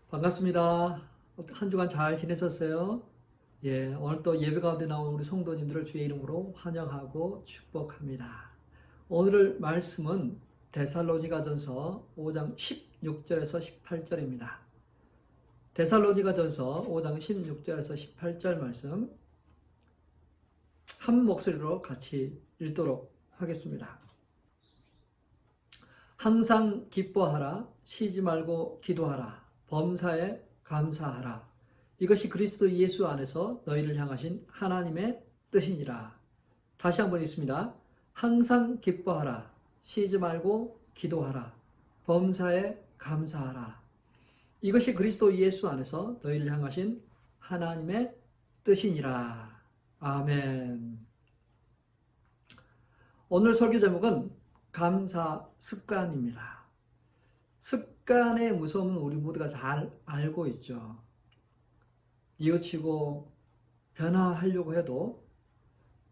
반갑습니다. 한 주간 잘 지내셨어요? 예, 오늘 또 예배 가운데 나온 우리 성도님들을 주의 이름으로 환영하고 축복합니다. 오늘 말씀은 데살로니가전서 5장 16절에서 18절입니다. 데살로니가전서 5장 16절에서 18절 말씀 한 목소리로 같이 읽도록 하겠습니다. 항상 기뻐하라, 쉬지 말고 기도하라, 범사에 감사하라. 이것이 그리스도 예수 안에서 너희를 향하신 하나님의 뜻이니라. 다시 한번 읽습니다. 항상 기뻐하라, 쉬지 말고 기도하라, 범사에 감사하라. 이것이 그리스도 예수 안에서 너희를 향하신 하나님의 뜻이니라. 아멘. 오늘 설교 제목은 감사 습관입니다. 습관의 무서움은 우리 모두가 잘 알고 있죠. 뉘우치고 변화하려고 해도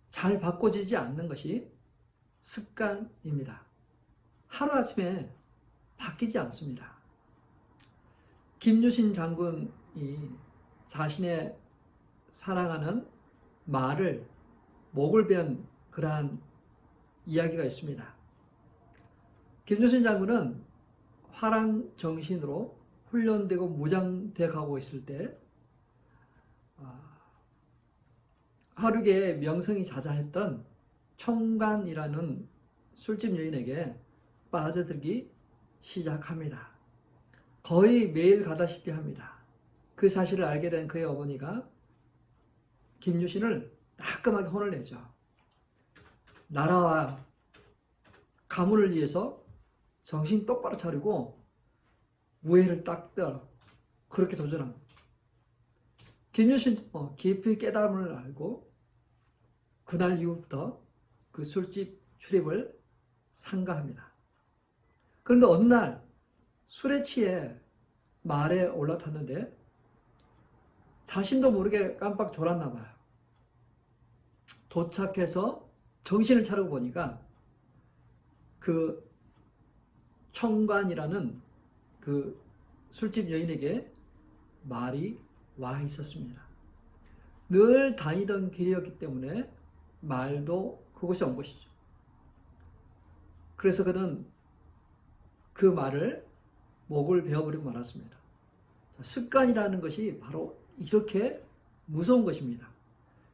잘 바꿔지지 않는 것이 습관입니다. 하루아침에 바뀌지 않습니다. 김유신 장군이 자신의 사랑하는 말을 목을 베은 그러한 이야기가 있습니다. 김유신 장군은 화랑 정신으로 훈련되고 무장돼 가고 있을 때 하루에 명성이 자자했던 총관이라는 술집 여인에게 빠져들기 시작합니다. 거의 매일 가다시피 합니다. 그 사실을 알게 된 그의 어머니가 김유신을 따끔하게 혼을 내죠. 나라와 가문을 위해서 정신 똑바로 차리고 우애를 딱 떠. 그렇게 도전합니다. 김유신 깊이 깨달음을 알고 그날 이후부터 그 술집 출입을 삼가합니다. 그런데 어느 날 술에 취해 말에 올라탔는데 자신도 모르게 깜빡 졸았나 봐요. 도착해서 정신을 차리고 보니까 그 청관이라는 그 술집 여인에게 말이 와 있었습니다. 늘 다니던 길이었기 때문에 말도 그곳에 온 것이죠. 그래서 그는 그 말을 목을 베어버리고 말았습니다. 습관이라는 것이 바로 이렇게 무서운 것입니다.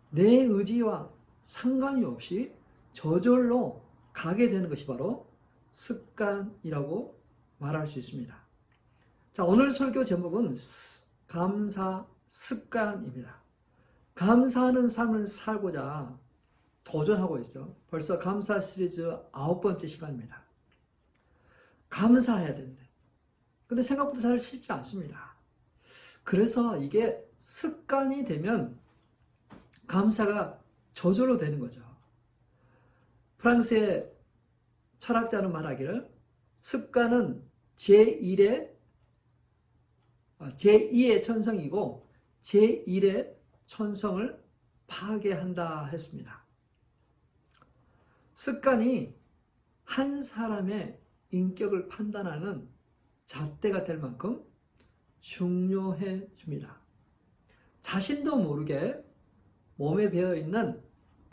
내 의지와 상관이 없이 저절로 가게 되는 것이 바로 습관이라고 말할 수 있습니다. 자, 오늘 설교 제목은 감사 습관입니다. 감사하는 삶을 살고자 도전하고 있죠. 벌써 감사 시리즈 9번째 시간입니다. 감사해야 되는데 근데 생각보다 잘 쉽지 않습니다. 그래서 이게 습관이 되면 감사가 저절로 되는 거죠. 프랑스의 철학자는 말하기를 습관은 제2의 천성이고 제1의 천성을 파괴한다 했습니다. 습관이 한 사람의 인격을 판단하는 잣대가 될 만큼 중요해집니다. 자신도 모르게 몸에 배어있는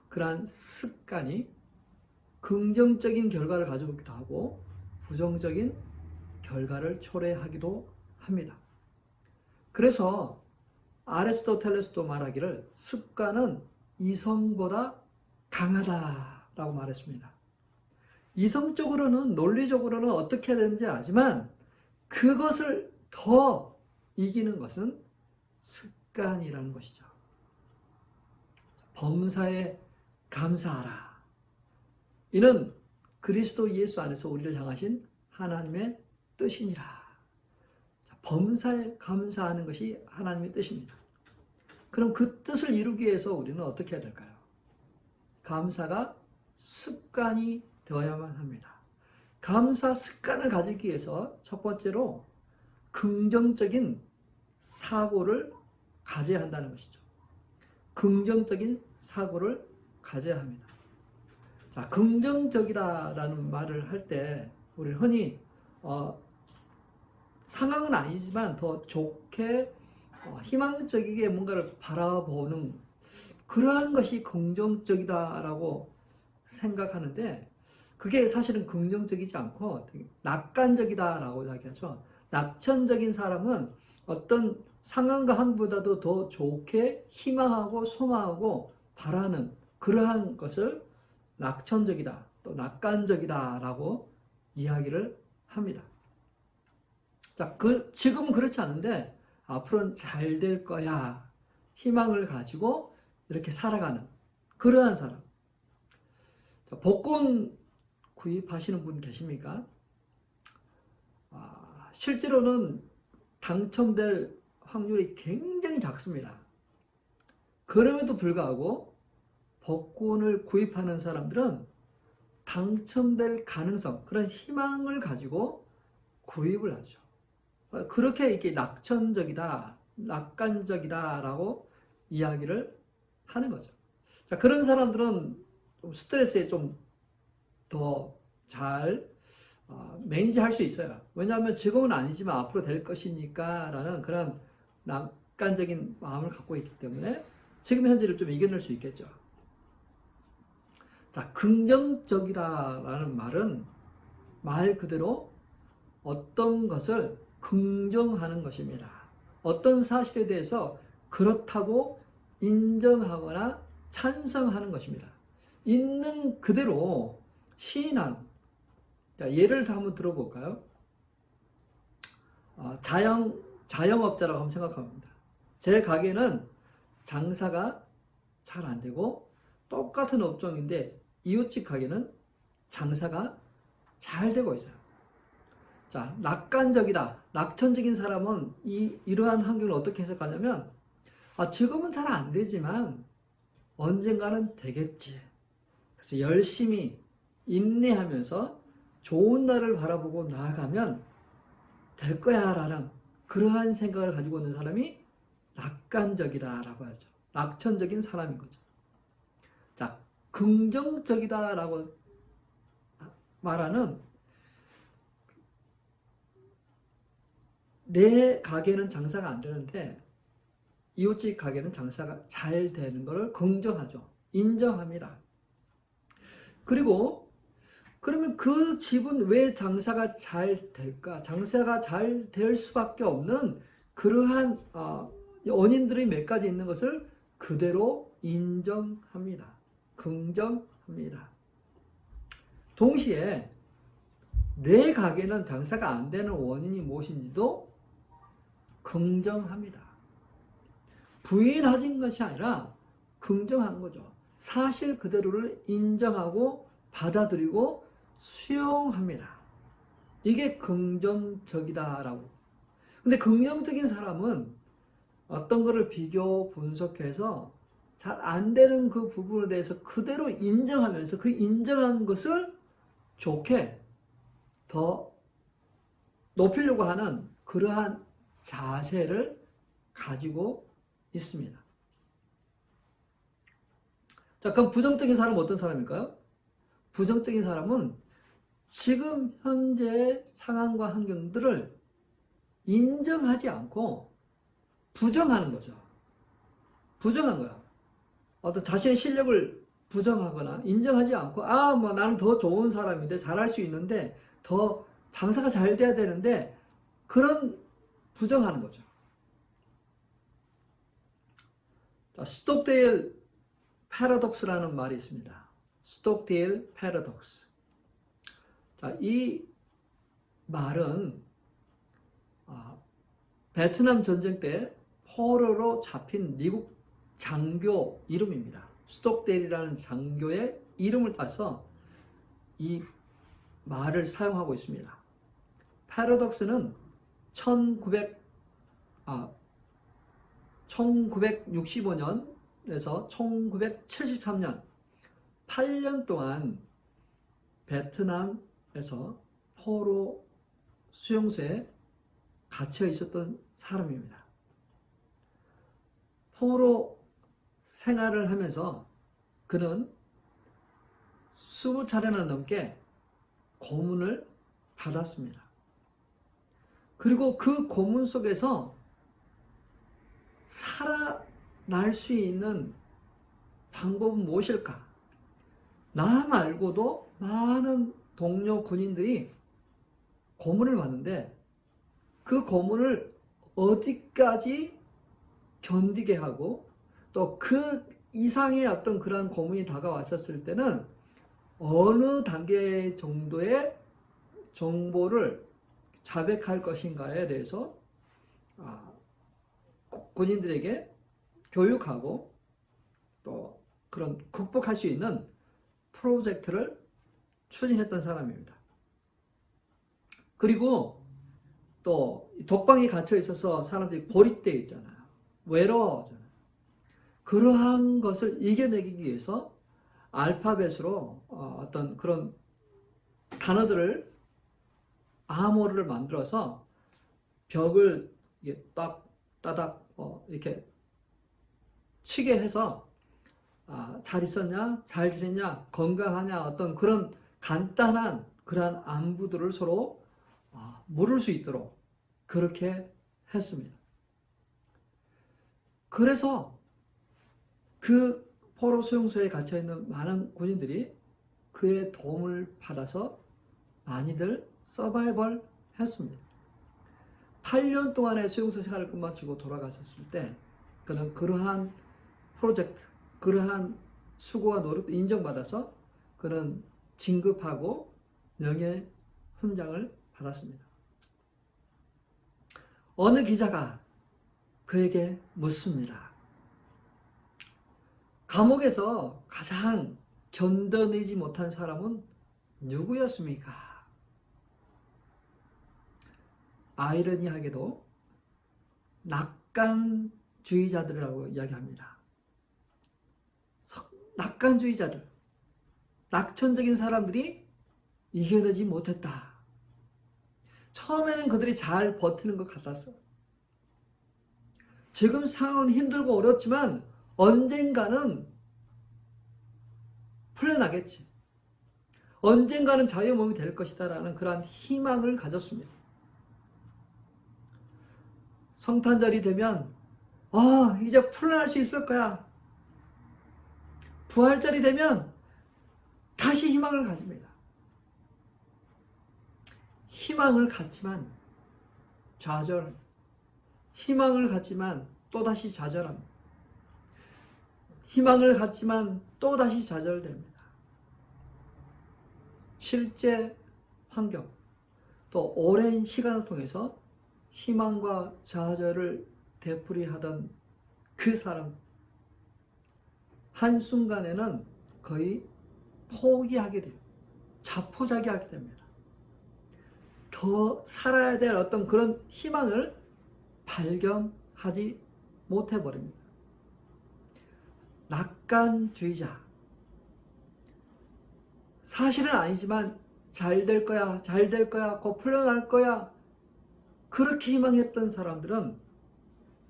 그러한 습관이 긍정적인 결과를 가져오기도 하고 부정적인 결과를 초래하기도 합니다. 그래서 아리스토텔레스도 말하기를 습관은 이성보다 강하다라고 말했습니다. 이성적으로는 논리적으로는 어떻게 해야 되는지 알지만 그것을 더 이기는 것은 습관이라는 것이죠. 범사에 감사하라. 이는 그리스도 예수 안에서 우리를 향하신 하나님의 뜻이니라. 범사에 감사하는 것이 하나님의 뜻입니다. 그럼 그 뜻을 이루기 위해서 우리는 어떻게 해야 될까요? 감사가 습관이 되어야만 합니다. 감사 습관을 가지기 위해서 첫 번째로 긍정적인 사고를 가져야 한다는 것이죠. 긍정적인 사고를 가져야 합니다. 자, 긍정적이다라는 말을 할 때 우리 흔히 상황은 아니지만 더 좋게 희망적이게 뭔가를 바라보는 그러한 것이 긍정적이다라고 생각하는데 그게 사실은 긍정적이지 않고 되게 낙관적이다라고 이야기하죠. 낙천적인 사람은 어떤 상황과 한보다도 더 좋게 희망하고 소망하고 바라는 그러한 것을 낙천적이다, 또 낙관적이다라고 이야기를 합니다. 자, 지금은 그렇지 않은데 앞으로는 잘 될 거야. 희망을 가지고 이렇게 살아가는 그러한 사람. 자, 복권 구입하시는 분 계십니까? 실제로는 당첨될 확률이 굉장히 작습니다. 그럼에도 불구하고 복권을 구입하는 사람들은 당첨될 가능성, 그런 희망을 가지고 구입을 하죠. 그렇게 이렇게 낙천적이다, 낙관적이다라고 이야기를 하는 거죠. 자, 그런 사람들은 좀 스트레스에 좀 더 잘 매니지할 수 있어요. 왜냐하면 지금은 아니지만 앞으로 될 것이니까 라는 그런 낙관적인 마음을 갖고 있기 때문에 지금 현재를 좀 이겨낼 수 있겠죠. 자, 긍정적이다라는 말은 말 그대로 어떤 것을 긍정하는 것입니다. 어떤 사실에 대해서 그렇다고 인정하거나 찬성하는 것입니다. 있는 그대로 시인한, 예를 한번 들어볼까요? 자영업자라고 한번 생각합니다. 제 가게는 장사가 잘 안 되고 똑같은 업종인데 이웃집 가게는 장사가 잘 되고 있어요. 자, 낙관적이다, 낙천적인 사람은 이러한 환경을 어떻게 해석하냐면 지금은 잘 안 되지만 언젠가는 되겠지. 그래서 열심히 인내하면서 좋은 날을 바라보고 나아가면 될 거야 라는 그러한 생각을 가지고 있는 사람이 낙관적이다라고 하죠. 낙천적인 사람인 거죠. 자, 긍정적이다라고 말하는 내 가게는 장사가 안 되는데 이웃집 가게는 장사가 잘 되는 것을 긍정하죠. 인정합니다. 그리고 그러면 그 집은 왜 장사가 잘 될까? 장사가 잘 될 수밖에 없는 그러한 원인들이 몇 가지 있는 것을 그대로 인정합니다. 긍정합니다. 동시에 내 가게는 장사가 안 되는 원인이 무엇인지도 긍정합니다. 부인하는 것이 아니라 긍정한 거죠. 사실 그대로를 인정하고 받아들이고 수용합니다. 이게 긍정적이다라고. 근데 긍정적인 사람은 어떤 거를 비교 분석해서 잘 안 되는 그 부분에 대해서 그대로 인정하면서 그 인정한 것을 좋게 더 높이려고 하는 그러한 자세를 가지고 있습니다. 자, 그럼 부정적인 사람은 어떤 사람일까요? 부정적인 사람은 지금 현재의 상황과 환경들을 인정하지 않고 부정하는 거죠. 부정한 거야. 어떤 자신의 실력을 부정하거나 인정하지 않고 뭐 나는 더 좋은 사람인데 잘할 수 있는데 더 장사가 잘 돼야 되는데 그런 부정하는 거죠. 자, 스톡데일 패러독스라는 말이 있습니다. 스톡데일 패러독스. 자, 이 말은 베트남 전쟁 때 포로로 잡힌 미국 장교 이름입니다. 스톡데일이라는 장교의 이름을 따서 이 말을 사용하고 있습니다. 패러독스는 1965년에서 1973년 8년 동안 베트남에서 포로 수용소에 갇혀 있었던 사람입니다. 포로 생활을 하면서 그는 20차례나 넘게 고문을 받았습니다. 그리고 그 고문 속에서 살아날 수 있는 방법은 무엇일까? 나 말고도 많은 동료 군인들이 고문을 받는데 그 고문을 어디까지 견디게 하고 또 그 이상의 어떤 그런 고문이 다가왔었을 때는 어느 단계 정도의 정보를 자백할 것인가에 대해서 군인들에게 교육하고 또 그런 극복할 수 있는 프로젝트를 추진했던 사람입니다. 그리고 또 독방에 갇혀 있어서 사람들이 고립되어 있잖아요. 외로워하잖아요. 그러한 것을 이겨내기 위해서 알파벳으로 어떤 그런 단어들을 암호를 만들어서 벽을 딱 따닥 이렇게 치게 해서 잘 있었냐, 잘 지냈냐, 건강하냐 어떤 그런 간단한 그러한 안부들을 서로 물을 수 있도록 그렇게 했습니다. 그래서 그 포로 수용소에 갇혀 있는 많은 군인들이 그의 도움을 받아서 많이들 서바이벌 했습니다. 8년 동안의 수용소 생활을 끝마치고 돌아가셨을 때 그는 그러한 프로젝트, 그러한 수고와 노력도 인정받아서 그는 진급하고 명예 훈장을 받았습니다. 어느 기자가 그에게 묻습니다. 감옥에서 가장 견뎌내지 못한 사람은 누구였습니까? 아이러니하게도 낙관주의자들이라고 이야기합니다. 낙관주의자들, 낙천적인 사람들이 이겨내지 못했다. 처음에는 그들이 잘 버티는 것 같았어. 지금 상황은 힘들고 어렵지만 언젠가는 풀려나겠지. 언젠가는 자유의 몸이 될 것이다 라는 그러한 희망을 가졌습니다. 성탄절이 되면 이제 풀려날 수 있을 거야. 부활절이 되면 다시 희망을 가집니다. 희망을 갖지만 좌절, 희망을 갖지만 또다시 좌절합니다. 희망을 갖지만 또다시 좌절됩니다. 실제 환경, 또 오랜 시간을 통해서 희망과 좌절을 되풀이하던 그 사람, 한순간에는 거의 포기하게 돼요. 자포자기하게 됩니다. 더 살아야 될 어떤 그런 희망을 발견하지 못해버립니다. 낙관주의자. 사실은 아니지만 잘 될 거야, 잘 될 거야, 곧 풀려날 거야. 그렇게 희망했던 사람들은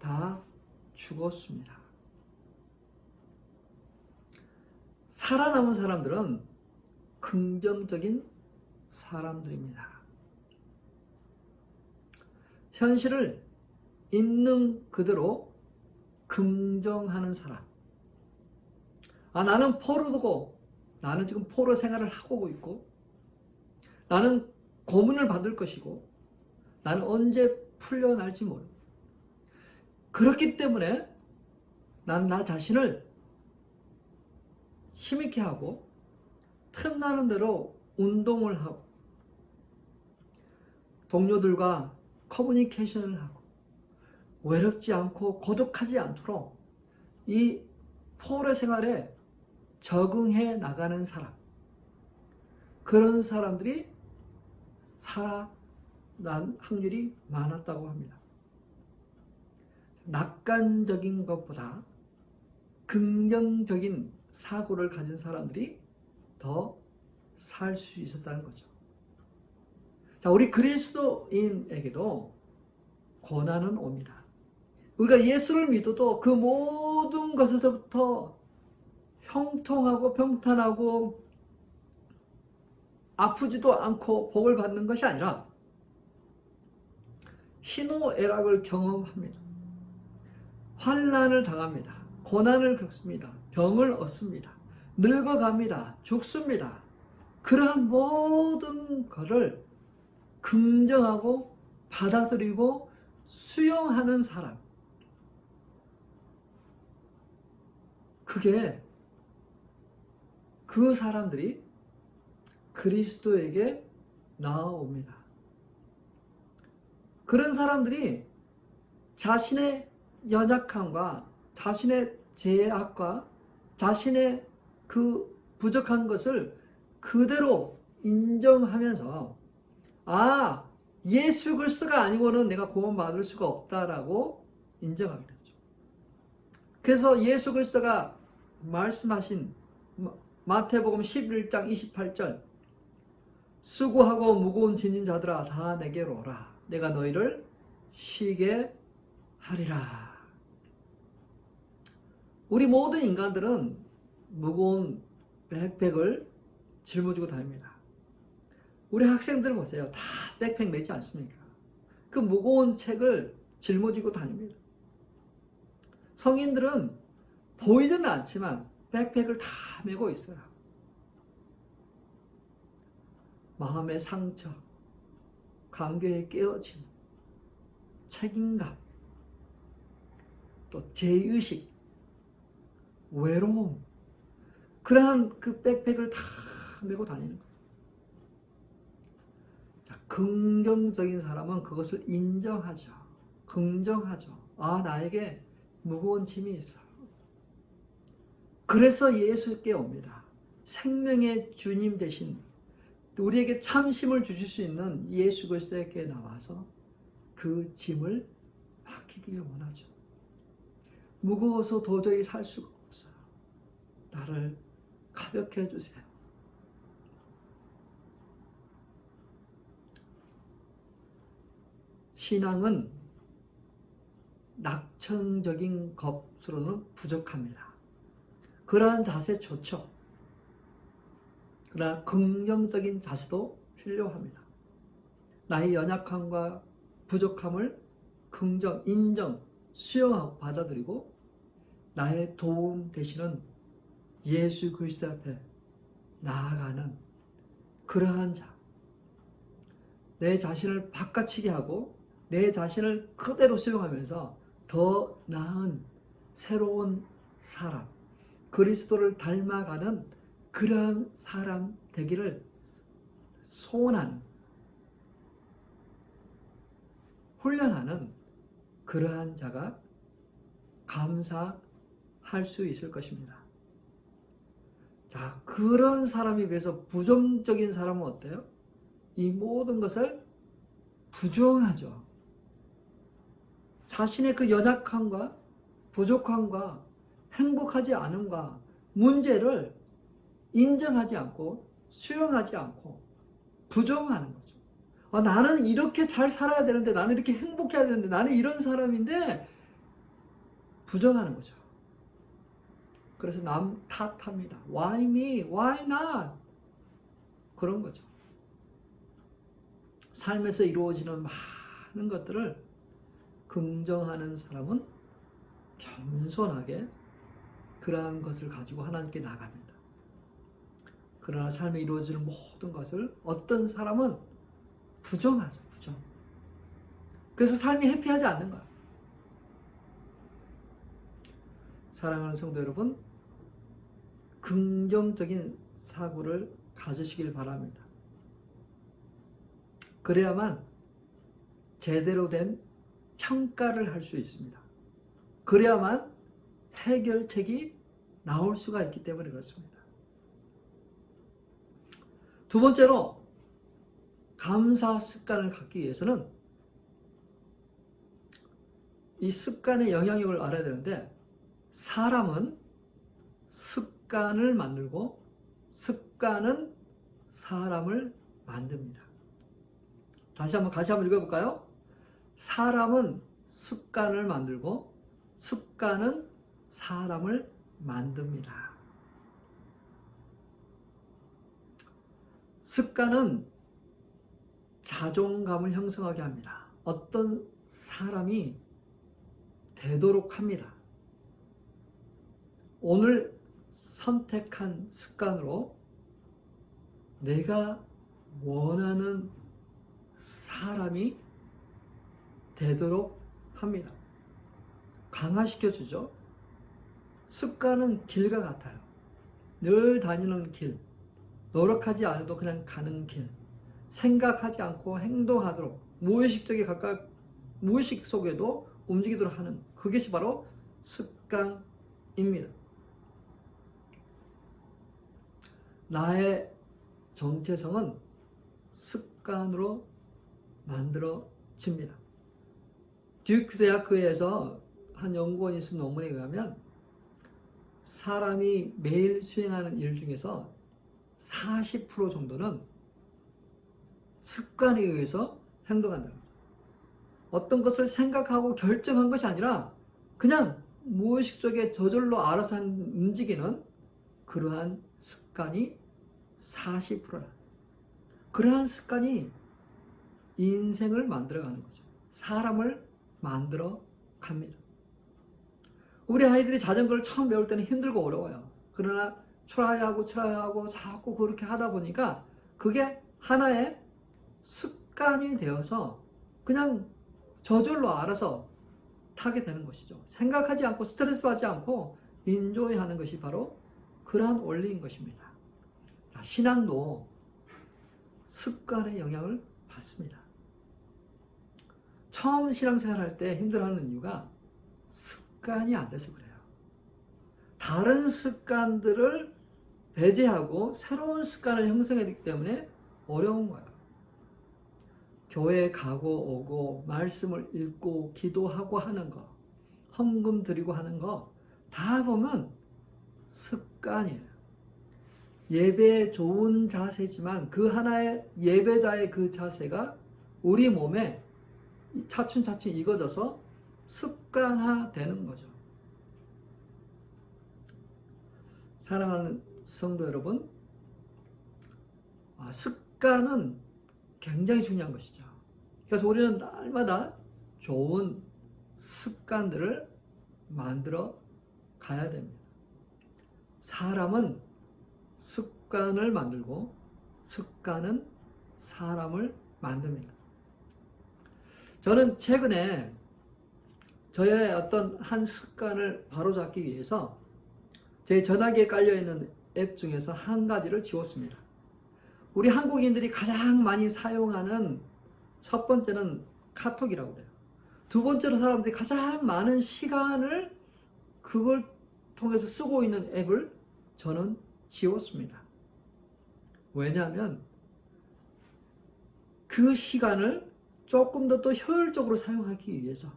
다 죽었습니다. 살아남은 사람들은 긍정적인 사람들입니다. 현실을 있는 그대로 긍정하는 사람. 나는 포로고 나는 지금 포로 생활을 하고 있고 나는 고문을 받을 것이고 나는 언제 풀려날지 모르고 그렇기 때문에 나는 나 자신을 힘있게 하고 틈나는 대로 운동을 하고 동료들과 커뮤니케이션을 하고 외롭지 않고 고독하지 않도록 이 포로 생활에 적응해 나가는 사람, 그런 사람들이 살아난 확률이 많았다고 합니다. 낙관적인 것보다 긍정적인 사고를 가진 사람들이 더 살 수 있었다는 거죠. 자, 우리 그리스도인에게도 고난은 옵니다. 우리가 예수를 믿어도 그 모든 것에서부터 형통하고 평탄하고 아프지도 않고 복을 받는 것이 아니라 희노애락을 경험합니다. 환난을 당합니다. 고난을 겪습니다. 병을 얻습니다. 늙어갑니다. 죽습니다. 그러한 모든 것을 긍정하고 받아들이고 수용하는 사람, 그게 그 사람들이 그리스도에게 나아옵니다. 그런 사람들이 자신의 연약함과 자신의 죄악과 자신의 그 부족한 것을 그대로 인정하면서 예수 그리스도가 아니고는 내가 구원받을 수가 없다라고 인정하게 되죠. 그래서 예수 그리스도가 말씀하신 마태복음 11장 28절, 수고하고 무거운 짐진 자들아 다 내게로 오라. 내가 너희를 쉬게 하리라. 우리 모든 인간들은 무거운 백팩을 짊어지고 다닙니다. 우리 학생들 보세요. 다 백팩 메지 않습니까? 그 무거운 책을 짊어지고 다닙니다. 성인들은 보이지는 않지만 백팩을 다 메고 있어요. 마음의 상처, 관계의 깨어짐, 책임감, 또 죄의식, 외로움, 그러한 그 백팩을 다 메고 다니는 거죠. 자, 긍정적인 사람은 그것을 인정하죠. 긍정하죠. 나에게 무거운 짐이 있어. 그래서 예수께 옵니다. 생명의 주님 대신 우리에게 참심을 주실 수 있는 예수 그리스도께 나와서 그 짐을 맡기길 원하죠. 무거워서 도저히 살 수가 없어요. 나를 가볍게 해주세요. 신앙은 낙천적인 것으로는 부족합니다. 그러한 자세 좋죠. 그러나 긍정적인 자세도 필요합니다. 나의 연약함과 부족함을 긍정, 인정, 수용하고 받아들이고 나의 도움 되시는 예수 그리스도 앞에 나아가는 그러한 자, 내 자신을 바꿔치기 하고 내 자신을 그대로 수용하면서 더 나은 새로운 사람, 그리스도를 닮아가는 그러한 사람 되기를 소원하는, 훈련하는 그러한 자가 감사할 수 있을 것입니다. 자, 그런 사람에 비해서 부정적인 사람은 어때요? 이 모든 것을 부정하죠. 자신의 그 연약함과 부족함과 행복하지 않음과 문제를 인정하지 않고 수용하지 않고 부정하는 거죠. 나는 이렇게 잘 살아야 되는데, 나는 이렇게 행복해야 되는데, 나는 이런 사람인데, 부정하는 거죠. 그래서 남 탓합니다. Why me? Why not? 그런 거죠. 삶에서 이루어지는 많은 것들을 긍정하는 사람은 겸손하게 그러한 것을 가지고 하나님께 나갑니다. 그러나 삶에 이루어지는 모든 것을 어떤 사람은 부정하죠. 부정. 그래서 삶이 해피하지 않는 거예요. 사랑하는 성도 여러분, 긍정적인 사고를 가지시길 바랍니다. 그래야만 제대로 된 평가를 할 수 있습니다. 그래야만 해결책이 나올 수가 있기 때문에 그렇습니다. 두 번째로, 감사 습관을 갖기 위해서는 이 습관의 영향력을 알아야 되는데, 사람은 습관을 만들고 습관은 사람을 만듭니다. 같이 한번 읽어볼까요? 사람은 습관을 만들고 습관은 사람을 만듭니다. 습관은 자존감을 형성하게 합니다. 어떤 사람이 되도록 합니다. 오늘 선택한 습관으로 내가 원하는 사람이 되도록 합니다. 강화시켜주죠. 습관은 길과 같아요. 늘 다니는 길, 노력하지 않아도 그냥 가는 길, 생각하지 않고 행동하도록 무의식 속에도 움직이도록 하는 그것이 바로 습관입니다. 나의 정체성은 습관으로 만들어집니다. 듀크 대학교에서 한 연구원이 쓴 논문에 의하면 사람이 매일 수행하는 일 중에서 40% 정도는 습관에 의해서 행동한다는 거죠. 어떤 것을 생각하고 결정한 것이 아니라 그냥 무의식 속에 저절로 알아서 움직이는 그러한 습관이 40%라. 그러한 습관이 인생을 만들어가는 거죠. 사람을 만들어 갑니다. 우리 아이들이 자전거를 처음 배울 때는 힘들고 어려워요. 그러나 트라이하고 자꾸 그렇게 하다 보니까 그게 하나의 습관이 되어서 그냥 저절로 알아서 타게 되는 것이죠. 생각하지 않고 스트레스 받지 않고 인조이하는 것이 바로 그러한 원리인 것입니다. 자, 신앙도 습관의 영향을 받습니다. 처음 신앙생활 할 때 힘들어하는 이유가 습관이 안 돼서 그래요. 다른 습관들을 배제하고 새로운 습관을 형성하기 때문에 어려운 거예요. 교회 가고 오고 말씀을 읽고 기도하고 하는 거, 헌금 드리고 하는 거 다 보면 습관이에요. 예배에 좋은 자세지만 그 하나의 예배자의 그 자세가 우리 몸에 차츰차츰 익어져서 습관화되는 거죠. 사랑하는 성도 여러분, 습관은 굉장히 중요한 것이죠. 그래서 우리는 날마다 좋은 습관들을 만들어 가야 됩니다. 사람은 습관을 만들고 습관은 사람을 만듭니다. 저는 최근에 저의 어떤 한 습관을 바로잡기 위해서 제 전화기에 깔려있는 앱 중에서 한 가지를 지웠습니다. 우리 한국인들이 가장 많이 사용하는 첫 번째는 카톡이라고 그래요. 두 번째로 사람들이 가장 많은 시간을 그걸 통해서 쓰고 있는 앱을 저는 지웠습니다. 왜냐하면 그 시간을 조금 더 효율적으로 사용하기 위해서,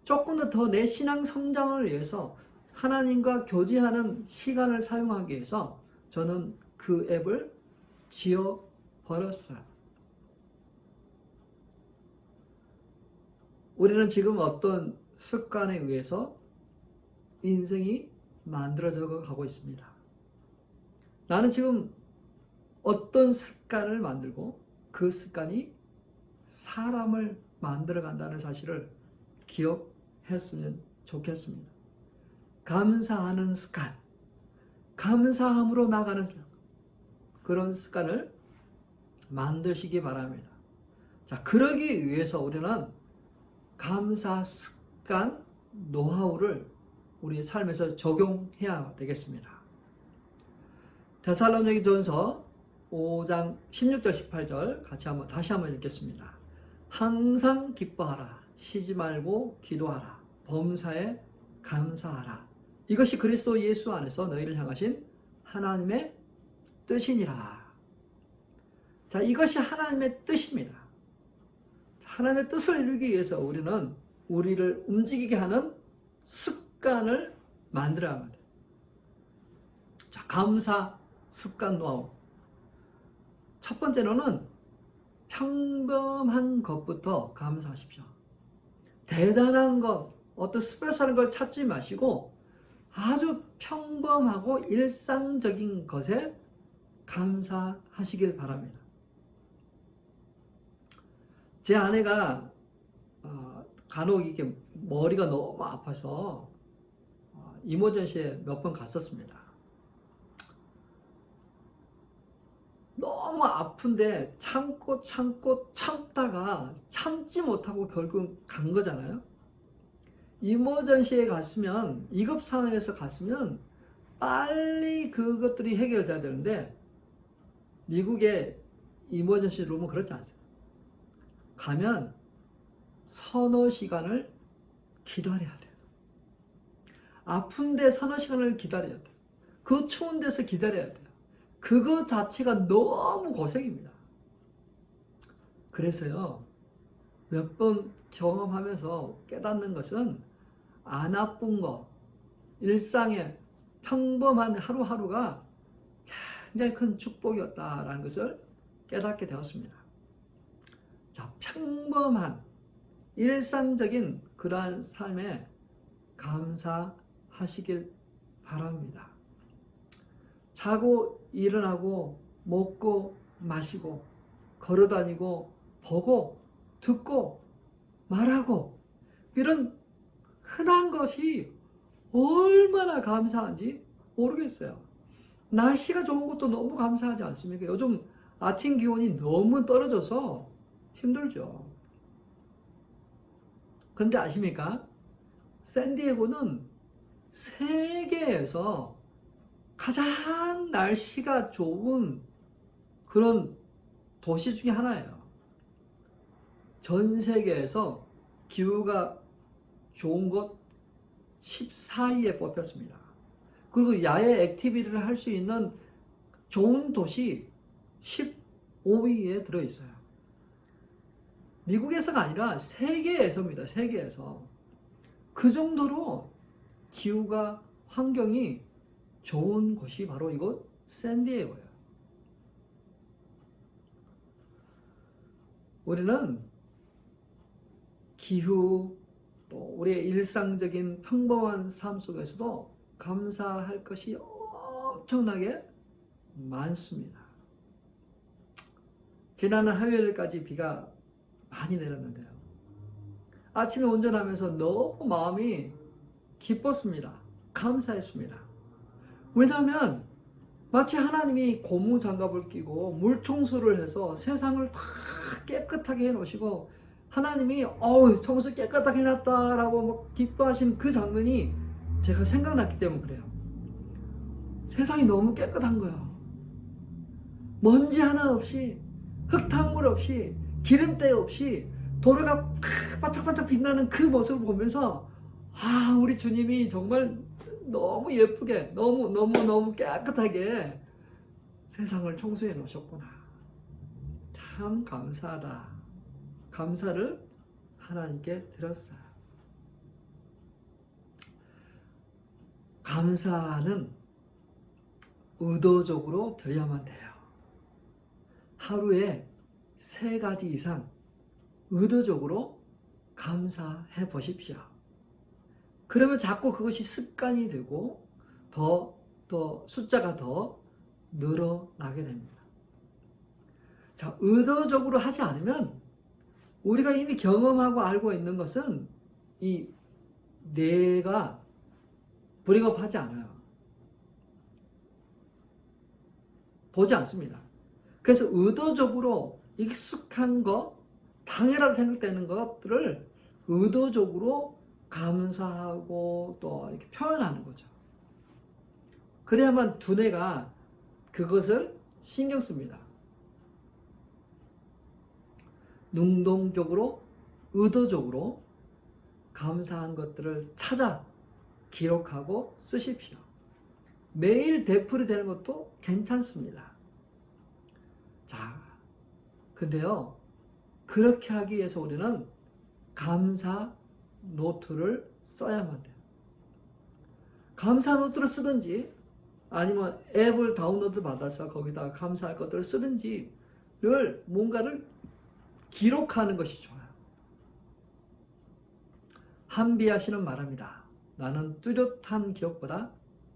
조금 더 내 신앙 성장을 위해서 하나님과 교제하는 시간을 사용하기 위해서 저는 그 앱을 지워버렸어요. 우리는 지금 어떤 습관에 의해서 인생이 만들어져 가고 있습니다. 나는 지금 어떤 습관을 만들고 그 습관이 사람을 만들어 간다는 사실을 기억했으면 좋겠습니다. 감사하는 습관, 감사함으로 나가는 습관, 그런 습관을 만드시기 바랍니다. 자, 그러기 위해서 우리는 감사 습관 노하우를 우리 삶에서 적용해야 되겠습니다. 데살로니가전서 5장 16절 18절 다시 한번 읽겠습니다. 항상 기뻐하라, 쉬지 말고 기도하라, 범사에 감사하라. 이것이 그리스도 예수 안에서 너희를 향하신 하나님의 뜻이니라. 자, 이것이 하나님의 뜻입니다. 하나님의 뜻을 이루기 위해서 우리를 움직이게 하는 습관을 만들어야 합니다. 자, 감사 습관 노하우. 첫 번째로는 평범한 것부터 감사하십시오. 대단한 것, 어떤 스페셜한 걸 찾지 마시고 아주 평범하고 일상적인 것에 감사하시길 바랍니다. 제 아내가 간혹 이게 머리가 너무 아파서 이머전시에 몇 번 갔었습니다. 너무 아픈데 참다가 참지 못하고 결국 간 거잖아요. 이머전시에 갔으면, 위급 상황에서 갔으면 빨리 그것들이 해결돼야 되는데, 미국의 이머전시 룸은 그렇지 않습니다. 가면 서너 시간을 기다려야 돼요. 아픈데 서너 시간을 기다려야 돼요. 그 추운 데서 기다려야 돼요. 그거 자체가 너무 고생입니다. 그래서요, 몇 번 경험하면서 깨닫는 것은 안 아픈 거, 일상의 평범한 하루하루가 굉장히 큰 축복이었다라는 것을 깨닫게 되었습니다. 자, 평범한 일상적인 그러한 삶에 감사하시길 바랍니다. 자고 일어나고 먹고 마시고 걸어다니고 보고 듣고 말하고 이런 흔한 것이 얼마나 감사한지 모르겠어요. 날씨가 좋은 것도 너무 감사하지 않습니까? 요즘 아침 기온이 너무 떨어져서 힘들죠. 근데 아십니까? 샌디에고는 세계에서 가장 날씨가 좋은 그런 도시 중에 하나예요. 전 세계에서 기후가 좋은 곳 14위에 뽑혔습니다. 그리고 야외 액티비티를 할 수 있는 좋은 도시 15위에 들어있어요. 미국에서가 아니라 세계에서입니다. 세계에서. 그 정도로 기후가, 환경이 좋은 곳이 바로 이곳 샌디에고예요. 우리는 기후, 또 우리의 일상적인 평범한 삶 속에서도 감사할 것이 엄청나게 많습니다. 지난 화요일까지 비가 많이 내렸는데요. 아침에 운전하면서 너무 마음이 기뻤습니다. 감사했습니다. 왜냐하면 마치 하나님이 고무장갑을 끼고 물청소를 해서 세상을 다 깨끗하게 해놓으시고 하나님이 청소 깨끗하게 해놨다라고 기뻐하신 그 장면이 제가 생각났기 때문에 그래요. 세상이 너무 깨끗한 거예요. 먼지 하나 없이, 흙탕물 없이, 기름때 없이 도로가 반짝반짝 빛나는 그 모습을 보면서 우리 주님이 정말 너무 예쁘게, 너무 깨끗하게 세상을 청소해 놓으셨구나. 참 감사하다. 감사를 하나님께 드렸어요. 감사는 의도적으로 드려야만 돼요. 하루에 3가지 이상 의도적으로 감사해 보십시오. 그러면 자꾸 그것이 습관이 되고 더 숫자가 더 늘어나게 됩니다. 자, 의도적으로 하지 않으면 우리가 이미 경험하고 알고 있는 것은 이 뇌가 브레이크업하지 않아요. 보지 않습니다. 그래서 의도적으로 익숙한 것, 당연하다 생각되는 것들을 의도적으로 감사하고 또 이렇게 표현하는 거죠. 그래야만 두뇌가 그것을 신경 씁니다. 능동적으로, 의도적으로 감사한 것들을 찾아 기록하고 쓰십시오. 매일 되풀이 되는 것도 괜찮습니다. 자, 근데요, 그렇게 하기 위해서 우리는 감사 노트를 써야만 돼요. 감사 노트를 쓰든지 아니면 앱을 다운로드 받아서 거기다가 감사할 것들을 쓰든지 늘 뭔가를 기록하는 것이 좋아요. 한비아씨는 말합니다. 나는 뚜렷한 기억보다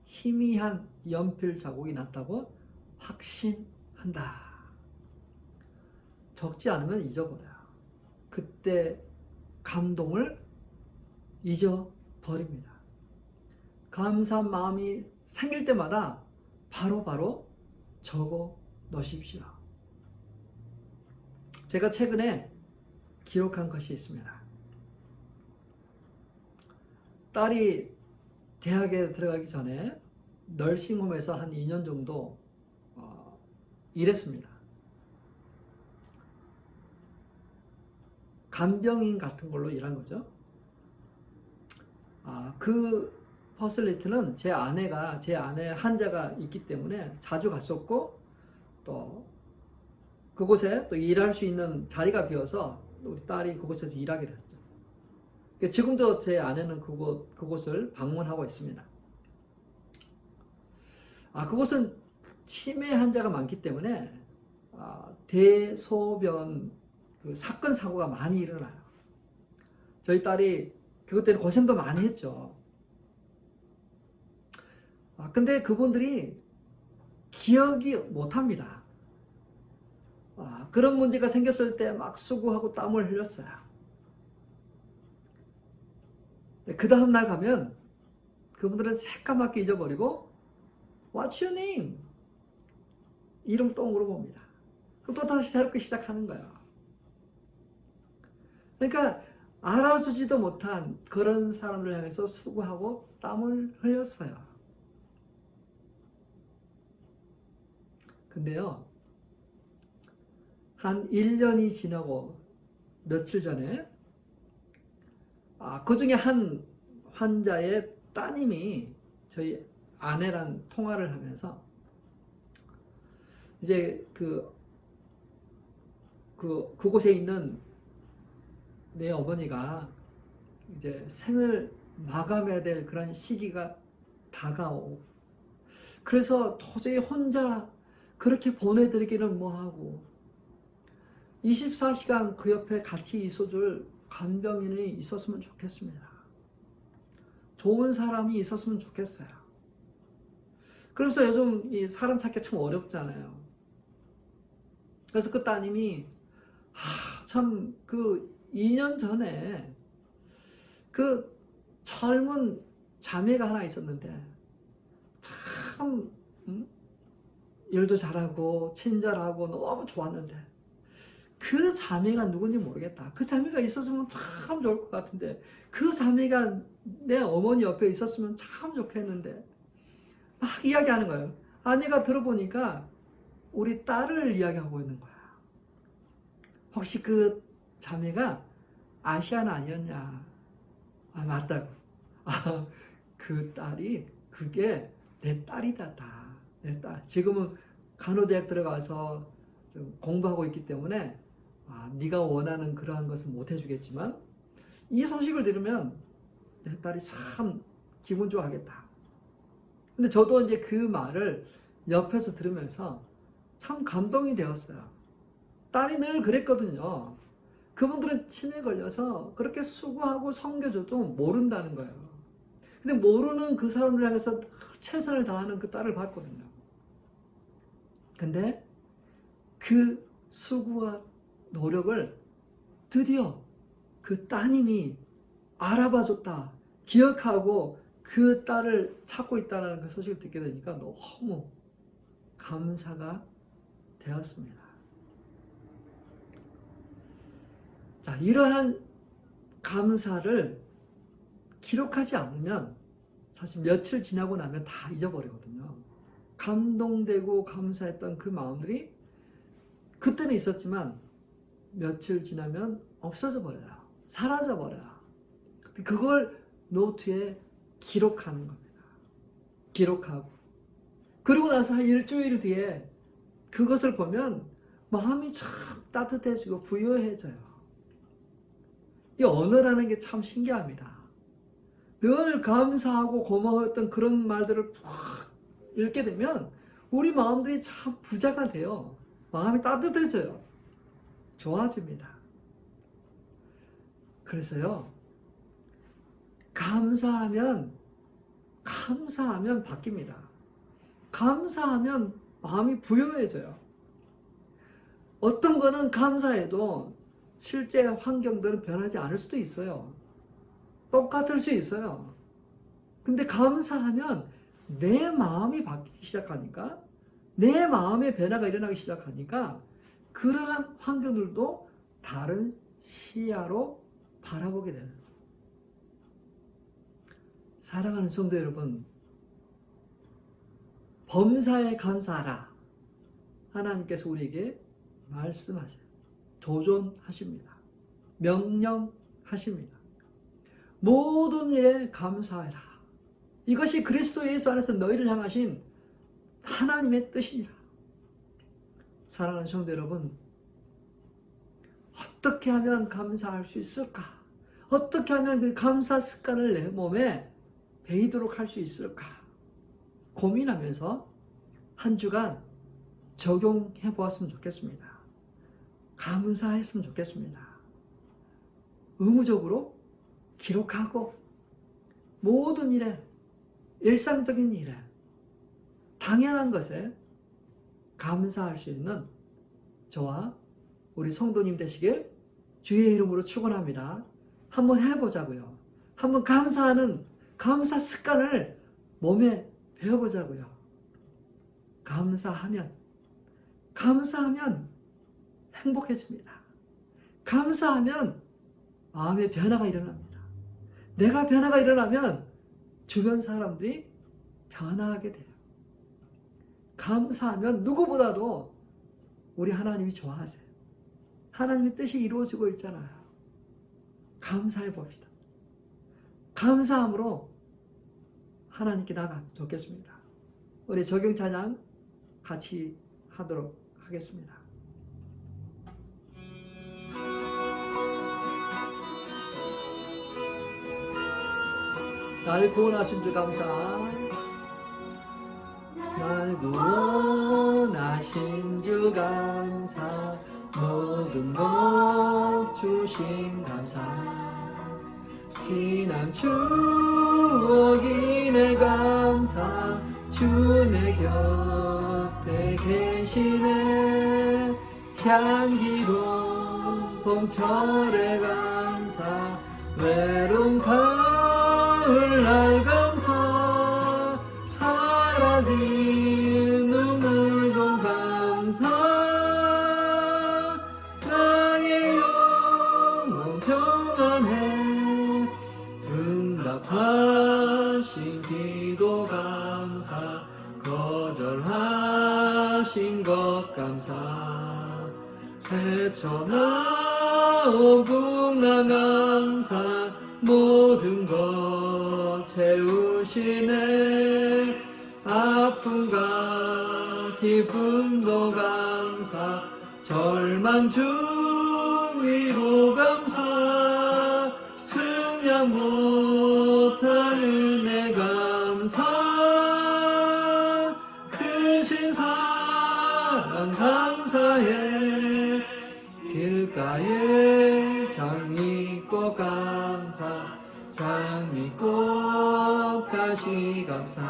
희미한 연필 자국이 낫다고 확신한다. 적지 않으면 잊어버려요. 그때 감동을 잊어버립니다. 감사한 마음이 생길 때마다 바로바로 적어 놓으십시오. 제가 최근에 기록한 것이 있습니다. 딸이 대학에 들어가기 전에 널싱홈에서 한 2년 정도 일했습니다. 간병인 같은 걸로 일한 거죠. 그 퍼실리티는 제 아내 환자가 있기 때문에 자주 갔었고, 또 그곳에 또 일할 수 있는 자리가 비어서 우리 딸이 그곳에서 일하게 됐죠. 지금도 제 아내는 그곳을 방문하고 있습니다. 그곳은 치매 환자가 많기 때문에 대소변 사건 사고가 많이 일어나요. 저희 딸이 그것 때문에 고생도 많이 했죠. 근데 그분들이 기억이 못합니다. 그런 문제가 생겼을 때 막 수고하고 땀을 흘렸어요. 그 다음 날 가면 그분들은 새까맣게 잊어버리고 What's your name? 이름 또 물어봅니다. 그럼 또 다시 새롭게 시작하는 거예요. 그러니까 알아주지도 못한 그런 사람들 향해서 수고하고 땀을 흘렸어요. 근데요, 한 1년이 지나고 며칠 전에 그 중에 한 환자의 따님이 저희 아내랑 통화를 하면서 이제 그곳에 있는 내 어머니가 이제 생을 마감해야 될 그런 시기가 다가오고, 그래서 도저히 혼자 그렇게 보내드리기는 뭐하고 24시간 그 옆에 같이 있어줄 간병인이 있었으면 좋겠습니다. 좋은 사람이 있었으면 좋겠어요. 그래서 요즘 이 사람 찾기 참 어렵잖아요. 그래서 그 따님이 참 2년 전에 그 젊은 자매가 하나 있었는데 참 일도 잘하고 친절하고 너무 좋았는데 그 자매가 누군지 모르겠다. 그 자매가 있었으면 참 좋을 것 같은데 그 자매가 내 어머니 옆에 있었으면 참 좋겠는데 막 이야기하는 거예요. 아내가 들어보니까 우리 딸을 이야기하고 있는 거야. 혹시 그 자매가 아시아나 아니었냐? 맞다고. 그 딸이 그게 내 딸이다. 내 딸. 지금은 간호대학 들어가서 좀 공부하고 있기 때문에 네가 원하는 그러한 것은 못 해주겠지만 이 소식을 들으면 내 딸이 참 기분 좋아하겠다. 근데 저도 이제 그 말을 옆에서 들으면서 참 감동이 되었어요. 딸이 늘 그랬거든요. 그분들은 치매 걸려서 그렇게 수고하고 섬겨줘도 모른다는 거예요. 근데 모르는 그 사람들 향해서 최선을 다하는 그 딸을 봤거든요. 근데 그 수고와 노력을 드디어 그 따님이 알아봐줬다, 기억하고 그 딸을 찾고 있다는 그 소식을 듣게 되니까 너무 감사가 되었습니다. 자, 이러한 감사를 기록하지 않으면 사실 며칠 지나고 나면 다 잊어버리거든요. 감동되고 감사했던 그 마음들이 그때는 있었지만 며칠 지나면 없어져 버려요. 사라져 버려요. 그걸 노트에 기록하는 겁니다. 기록하고 그리고 나서 한 일주일 뒤에 그것을 보면 마음이 참 따뜻해지고 부유해져요. 이 언어라는 게 참 신기합니다. 늘 감사하고 고마웠던 그런 말들을 푹 읽게 되면 우리 마음들이 참 부자가 돼요. 마음이 따뜻해져요. 좋아집니다. 그래서요, 감사하면 바뀝니다. 감사하면 마음이 부유해져요. 어떤 거는 감사해도 실제 환경들은 변하지 않을 수도 있어요. 똑같을 수 있어요. 근데 감사하면 내 마음이 바뀌기 시작하니까, 내 마음의 변화가 일어나기 시작하니까 그러한 환경들도 다른 시야로 바라보게 되는 거예요. 사랑하는 성도 여러분, 범사에 감사하라. 하나님께서 우리에게 말씀하세요. 도전하십니다. 명령하십니다. 모든 일에 감사해라. 이것이 그리스도 예수 안에서 너희를 향하신 하나님의 뜻이니라. 사랑하는 성도 여러분, 어떻게 하면 감사할 수 있을까? 어떻게 하면 그 감사 습관을 내 몸에 배이도록 할 수 있을까? 고민하면서 한 주간 적용해 보았으면 좋겠습니다. 감사했으면 좋겠습니다. 의무적으로 기록하고 모든 일에, 일상적인 일에, 당연한 것에 감사할 수 있는 저와 우리 성도님 되시길 주의 이름으로 축원합니다. 한번 해보자고요. 한번 감사하는 감사 습관을 몸에 배워보자고요. 감사하면 행복해집니다. 감사하면 마음의 변화가 일어납니다. 내가 변화가 일어나면 주변 사람들이 변화하게 돼요. 감사하면 누구보다도 우리 하나님이 좋아하세요. 하나님의 뜻이 이루어지고 있잖아요. 감사해 봅시다. 감사함으로 하나님께 나가 좋겠습니다. 우리 적용 찬양 같이 하도록 하겠습니다. 날 구원하신 주 감사. 날 구원하신 주 감사. 모든 것 주신 감사. 지난 추억이네 감사. 주 내 곁에 계시네. 향기로운 봄철에 감사. 외로운 가을날 감사. 사라진 눈물도 감사. 나의 영혼 평안해. 응답하신 기도 감사. 거절하신 것 감사. 헤쳐나온 풍랑 감사. 모든 것 채우시네. 아픔과 기쁨도 감사. 절망 중위로 감사. 승량 못하는 내 감사. 크신 사랑 감사해. 길가에 장미꽃 감사. 장미꽃 가시 감사.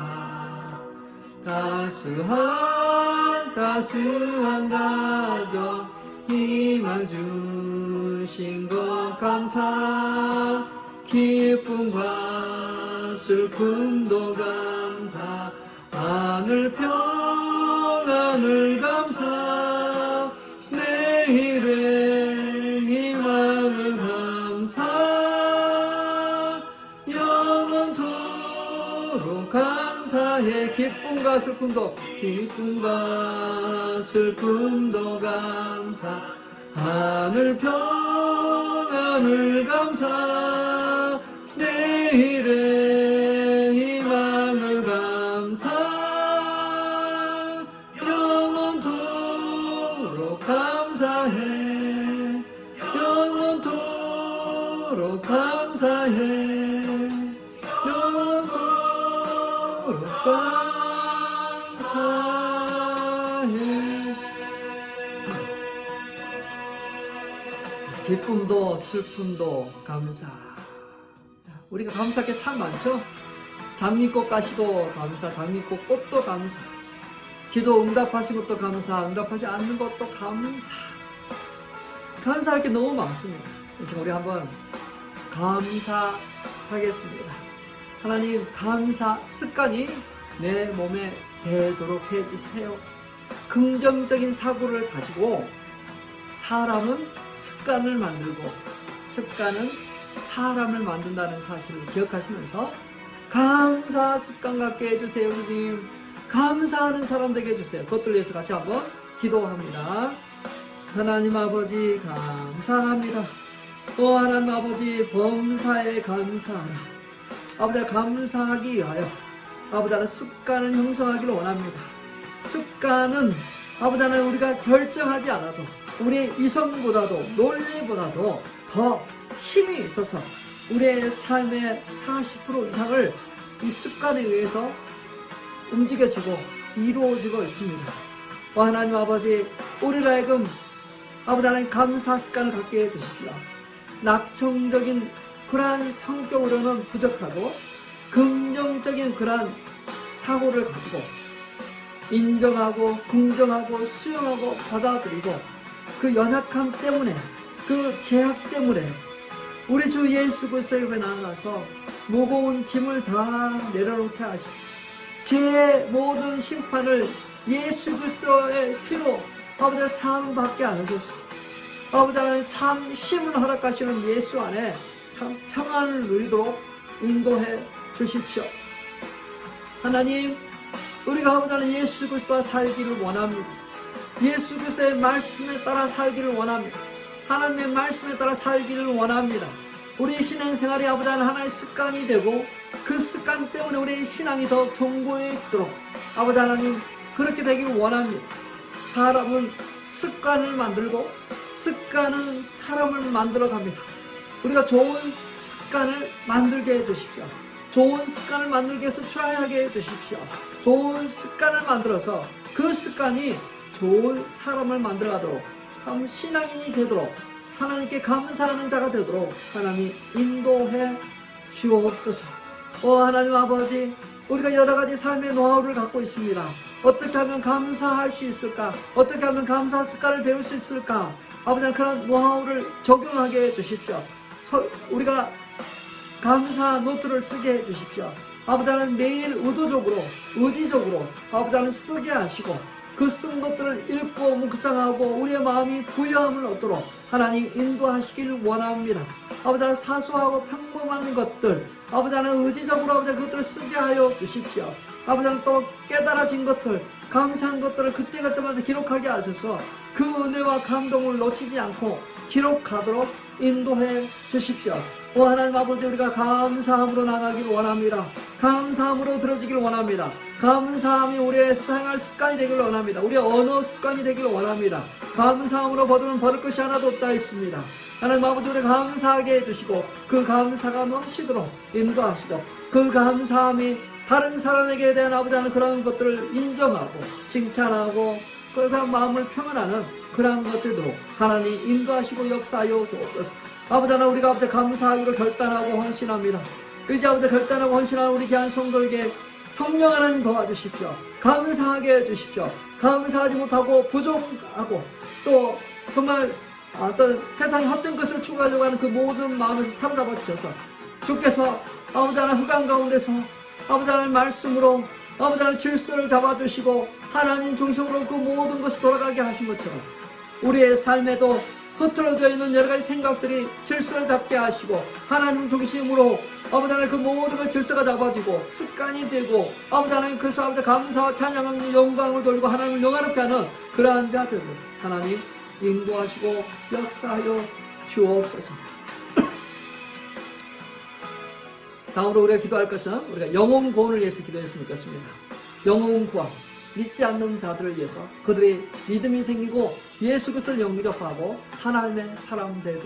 따스한 가정 희망 주신 것 감사. 기쁨과 슬픔도 감사. 하늘 평안을 감사. 내일의 희망을 감사. 영원토록 감사해. 기쁨과 슬픔도 감사. 하늘 평안을 감사. 내일의 희망을 감사. 영원토록 감사해. 영원토록 감사해. 영원토록 감사해. 기쁨도 슬픔도 감사. 우리가 감사할 게 참 많죠. 장미꽃 가시도 감사. 장미꽃 꽃도 감사. 기도 응답하신 것도 감사. 응답하지 않는 것도 감사. 감사할 게 너무 많습니다. 그래서 우리 한번 감사해 하겠습니다. 하나님, 감사 습관이 내 몸에 배도록 해주세요. 긍정적인 사고를 가지고 사람은 습관을 만들고 습관은 사람을 만든다는 사실을 기억하시면서 감사 습관 갖게 해주세요. 주님, 감사하는 사람 되게 해주세요. 그것들 위해서 같이 한번 기도합니다. 하나님 아버지, 감사합니다. 하나님 아버지, 범사에 감사하라. 아버지, 감사하기 위하여 아버지, 습관을 형성하기를 원합니다. 습관은 아버지, 우리가 결정하지 않아도 우리의 이성보다도 논리보다도 더 힘이 있어서 우리의 삶의 40% 이상을 이 습관에 의해서 움직여지고 이루어지고 있습니다. 하나님 아버지, 우리를 하여금 아버지 하나님 감사 습관을 갖게 해주십시오. 낙천적인 그러한 성격으로는 부족하고 긍정적인 그러한 사고를 가지고 인정하고 긍정하고 수용하고 받아들이고 그 연약함 때문에 그 제약 때문에 우리 주 예수 그리스도의 앞에 나아가서 무거운 짐을 다 내려놓게 하시고 제 모든 심판을 예수 그리스도의 피로 아버지 사함받게 하셔서 아버지 하나님 참 쉼을 허락하시는 예수 안에 참 평안을 누리도록 인도해 주십시오. 하나님, 우리가 아버지 하나님 예수 그리스도와 살기를 원합니다. 예수 그리스도의 말씀에 따라 살기를 원합니다. 하나님의 말씀에 따라 살기를 원합니다. 우리의 신앙생활이 아버지 하나의 습관이 되고 그 습관 때문에 우리의 신앙이 더 견고해지도록 아버지 하나님 그렇게 되기를 원합니다. 사람은 습관을 만들고 습관은 사람을 만들어 갑니다. 우리가 좋은 습관을 만들게 해주십시오. 좋은 습관을 만들기 위해서 트라이하게 해주십시오. 좋은 습관을 만들어서 그 습관이 좋은 사람을 만들어가도록 참 신앙인이 되도록 하나님께 감사하는 자가 되도록 하나님 인도해 주옵소서. 하나님 아버지, 우리가 여러 가지 삶의 노하우를 갖고 있습니다. 어떻게 하면 감사할 수 있을까? 어떻게 하면 감사 습관을 배울 수 있을까? 아버지, 그런 노하우를 적용하게 해주십시오. 우리가 감사 노트를 쓰게 해주십시오. 아버지, 매일 의도적으로 의지적으로 아버지 쓰게 하시고 그 쓴 것들을 읽고 묵상하고 우리의 마음이 부여함을 얻도록 하나님 인도하시길 원합니다. 아버지, 사소하고 평범한 것들 아버지 의지적으로 아버지 그것들을 쓰게 하여 주십시오. 아버지, 또 깨달아진 것들 감사한 것들을 그때그때마다 기록하게 하셔서 그 은혜와 감동을 놓치지 않고 기록하도록 인도해 주십시오. 하나님 아버지, 우리가 감사함으로 나가기를 원합니다. 감사함으로 들어지기를 원합니다. 감사함이 우리의 생활 습관이 되기를 원합니다. 우리의 언어 습관이 되기를 원합니다. 감사함으로 버리면 버릴 것이 하나도 없다 했습니다. 하나님 아버지, 우리 감사하게 해주시고 그 감사가 넘치도록 인도하시고 그 감사함이 다른 사람에게 대한 아버지 하는 그런 것들을 인정하고 칭찬하고 그러한 마음을 표현하는 그러한 것들도 하나님 인도하시고 역사하여 주옵소서. 아버지 하나, 우리가 아버지 감사하기로 결단하고 헌신합니다. 이제 아버지 결단하고 헌신하는 우리 귀한 성도에게 성령 하나님 도와주십시오. 감사하게 해주십시오. 감사하지 못하고 부족하고 또 정말 어떤 세상의 헛된 것을 추구하려고 하는 그 모든 마음에서 사로잡아 주셔서 주께서 아버지 하나 흑암 가운데서 아버지 하나님 말씀으로 아버지 하나님 질서를 잡아주시고 하나님 중심으로 그 모든 것이 돌아가게 하신 것처럼 우리의 삶에도 흐트러져 있는 여러 가지 생각들이 질서를 잡게 하시고 하나님 중심으로 아버지 하나님 그 모든 것 질서가 잡아지고 습관이 되고 아버지 하나님 그래서 아버지 감사와 찬양하는 영광을 돌리고 하나님을 영화롭게 하는 그러한 자들을 하나님 인도하시고 역사하여 주옵소서. 다음으로 우리가 기도할 것은 우리가 영혼 구원을 위해서 기도했으면 좋겠습니다. 영혼 구원, 믿지 않는 자들을 위해서 그들의 믿음이 생기고 예수 그리스도를 영접하고 하나님의 사람 되고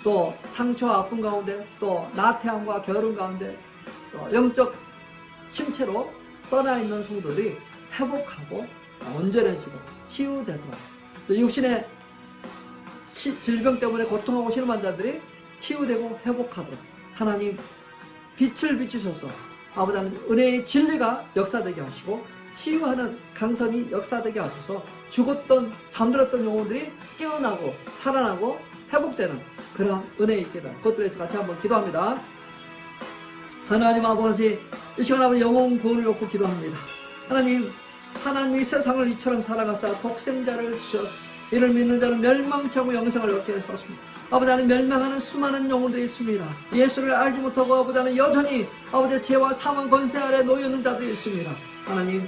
또 상처와 아픔 가운데 또 나태함과 게으름 가운데 또 영적 침체로 떠나 있는 성도들이 회복하고 온전해지고 치유되도록 또 육신의 질병 때문에 고통하고 신음한 자들이 치유되고 회복하도록 하나님 빛을 비추셔서 아버지 하나님 은혜의 진리가 역사되게 하시고 치유하는 강선이 역사되게 하셔서 죽었던 잠들었던 영혼들이 깨어나고 살아나고 회복되는 그런 은혜 있게 되는 그것들에서 같이 한번 기도합니다. 하나님 아버지, 이 시간 아버지 영혼 구원을 놓고 기도합니다. 하나님, 하나님이 세상을 이처럼 살아가사 독생자를 주셨습니다. 이를 믿는 자는 멸망치 않고 영생을 얻게 하셨습니다. 아버지 하나님, 멸망하는 수많은 영혼들이 있습니다. 예수를 알지 못하고 아버지 하나님 여전히 아버지 죄와 사망 권세 아래 놓여 있는 자들이 있습니다. 하나님,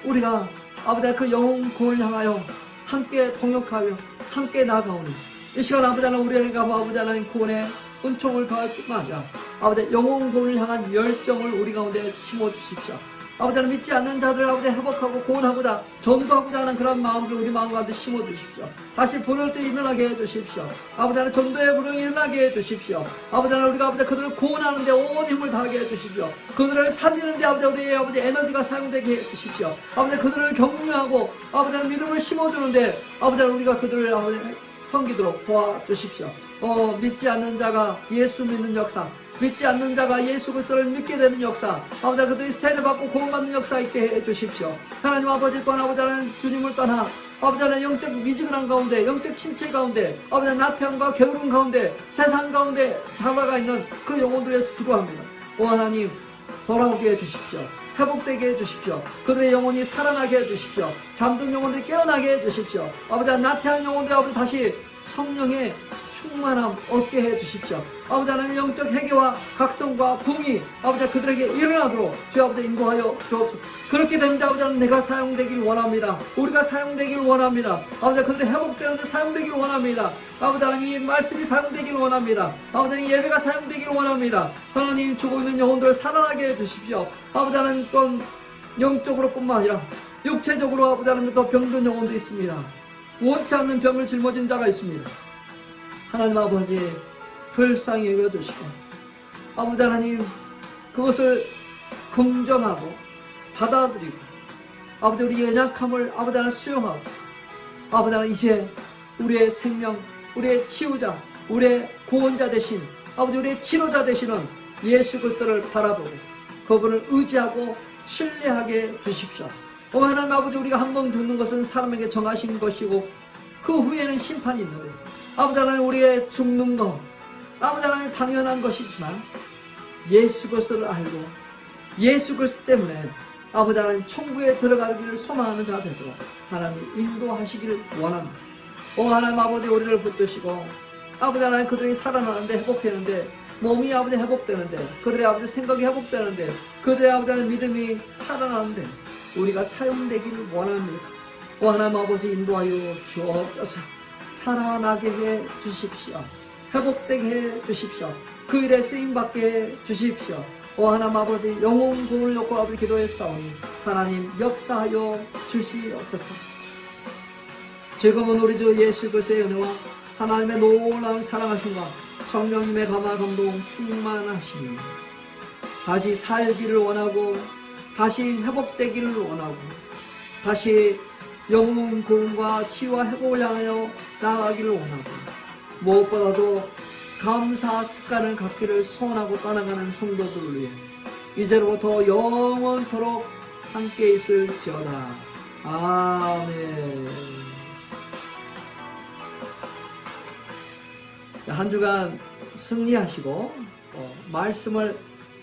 우리가 아버지 그 영혼 구원을 향하여 함께 동역하여 함께 나아가오니 이 시간 아버지 하나님, 우리에게 아버지 하나님 구원의 은총을 더할 뿐만 아니라 아버지 영혼 구원을 향한 열정을 우리 가운데 심어주십시오. 아버지 하나님, 믿지 않는 자들을 아버지 회복하고 구원하고자 전도하고자 하는 그런 마음을 우리 마음 가운데 심어주십시오. 다시 부를 때 일어나게 해주십시오. 아버지 하나님, 전도의 부름이 일어나게 해주십시오. 아버지 하나님, 우리가 아버지 그들을 구원하는데 온 힘을 다하게 해주십시오. 그들을 살리는데 아버지 우리의 아버지 에너지가 사용되게 해주십시오. 아버지 그들을 격려하고 아버지 하나님 믿음을 심어주는데 아버지 하나님, 우리가 그들을 아버지 섬기도록 도와주십시오. 믿지 않는 자가 예수 믿는 역사, 믿지 않는 자가 예수 그리스도를 믿게 되는 역사, 아버지 그들이 세례받고 구원받는 역사 있게 해주십시오. 하나님 아버지, 또한 아버지 하나님 주님을 떠나 아버지 하나님 영적 미지근한 가운데, 영적 침체 가운데, 아버지 하나님 나태함과 게으름 가운데, 세상 가운데 달아가 있는 그 영혼들에서 기도합니다. 오 하나님, 돌아오게 해주십시오. 회복되게 해주십시오. 그들의 영혼이 살아나게 해주십시오. 잠든 영혼들이 깨어나게 해주십시오. 아버지 하나님, 나태한 영혼들이 아버지 다시 성령의 충만함 얻게 해주십시오. 아버지 하나님, 영적 회개와 각성과 부흥이 아버지 그들에게 일어나도록 주 아버지 인도하여 주옵소서. 그렇게 되는데 아버지 하나님, 내가 사용되길 원합니다. 우리가 사용되길 원합니다. 아버지 그들이 회복되는데 사용되길 원합니다. 아버지 하나님, 말씀이 사용되길 원합니다. 아버지 하나님, 예배가 사용되길 원합니다. 하나님, 죽어 있는 영혼들을 살아나게 해주십시오. 아버지 하나님, 또 영적으로 뿐만 아니라 육체적으로 아버지 하나님 또 병든 영혼도 있습니다. 원치 않는 병을 짊어진 자가 있습니다. 하나님 아버지, 불쌍히 여겨주시고 아버지 하나님, 그것을 긍정하고 받아들이고 아버지 우리의 연약함을 아버지 하나님 수용하고 아버지 하나님, 이제 우리의 생명, 우리의 치유자, 우리의 구원자 되신 아버지 우리의 치료자 되시는 예수 그리스도를 바라보고 그분을 의지하고 신뢰하게 주십시오. 하나님 아버지, 우리가 한 번 죽는 것은 사람에게 정하신 것이고 그 후에는 심판이 있는데 아버지 하나님, 우리의 죽는 것 아버지 하나님 당연한 것이지만 예수 그리스도를 알고 예수 그리스도 때문에 아버지 하나님 천국에 들어가기를 소망하는 자가 되도록 하나님 인도하시기를 원합니다. 하나님 아버지, 우리를 붙드시고 아버지 하나님, 그들이 살아나는데 회복되는데 몸이 아버지 회복되는데 그들의 아버지 생각이 회복되는데 그들의 아버지 하나님 믿음이 살아나는데 우리가 사용되기를 원합니다. 하나님 아버지, 인도하여 주옵소서. 살아나게 해 주십시오. 회복되게 해 주십시오. 그 일에 쓰임받게 해 주십시오. 하나님 아버지, 영혼 구원을 놓고 아버지 기도했사오니 하나님 역사하여 주시옵소서. 지금은 우리 주 예수 그리스도의 은혜와 하나님의 놀라운 사랑하심과 성령님의 감화 감동 충만하심이 다시 살기를 원하고 다시 회복되기를 원하고 다시 영혼 구원과 치유와 회복을 향하여 나아가기를 원하고 무엇보다도 감사 습관을 갖기를 소원하고 떠나가는 성도들을 위해 이제로부터 영원토록 함께 있을지어다. 아멘. 한 주간 승리하시고 말씀을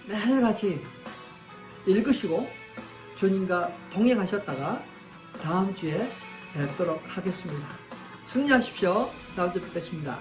매일같이 읽으시고 주님과 동행하셨다가 다음 주에 뵙도록 하겠습니다. 승리하십시오. 다음 주에 뵙겠습니다.